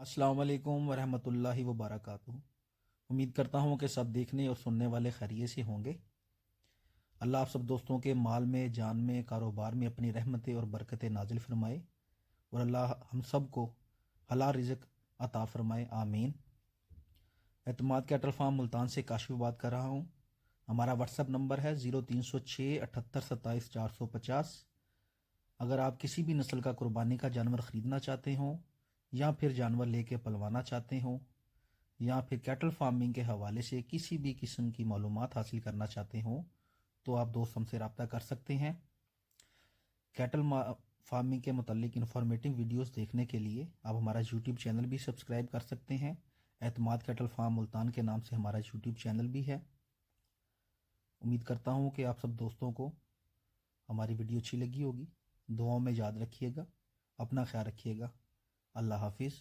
السلام علیکم ورحمۃ اللہ وبرکاتہ۔ امید کرتا ہوں کہ سب دیکھنے اور سننے والے خیریت سے ہوں گے۔ اللہ آپ سب دوستوں کے مال میں، جان میں، کاروبار میں اپنی رحمتیں اور برکتیں نازل فرمائے، اور اللہ ہم سب کو حلال رزق عطا فرمائے، آمین۔ اعتماد کیٹل فارم ملتان سے کاشف بات کر رہا ہوں۔ ہمارا واٹس ایپ نمبر ہے 0306 78 27 450۔ اگر آپ کسی بھی نسل کا قربانی کا جانور خریدنا چاہتے ہوں، یا پھر جانور لے کے پلوانا چاہتے ہوں، یا پھر کیٹل فارمنگ کے حوالے سے کسی بھی قسم کی معلومات حاصل کرنا چاہتے ہوں، تو آپ دوست ہم سے رابطہ کر سکتے ہیں۔ کیٹل فارمنگ کے متعلق انفارمیٹو ویڈیوز دیکھنے کے لیے آپ ہمارا یوٹیوب چینل بھی سبسکرائب کر سکتے ہیں۔ اعتماد کیٹل فارم ملتان کے نام سے ہمارا یوٹیوب چینل بھی ہے۔ امید کرتا ہوں کہ آپ سب دوستوں کو ہماری ویڈیو اچھی لگی ہوگی۔ دعاؤں میں یاد رکھیے گا، اپنا خیال رکھیے گا۔ اللہ حافظ۔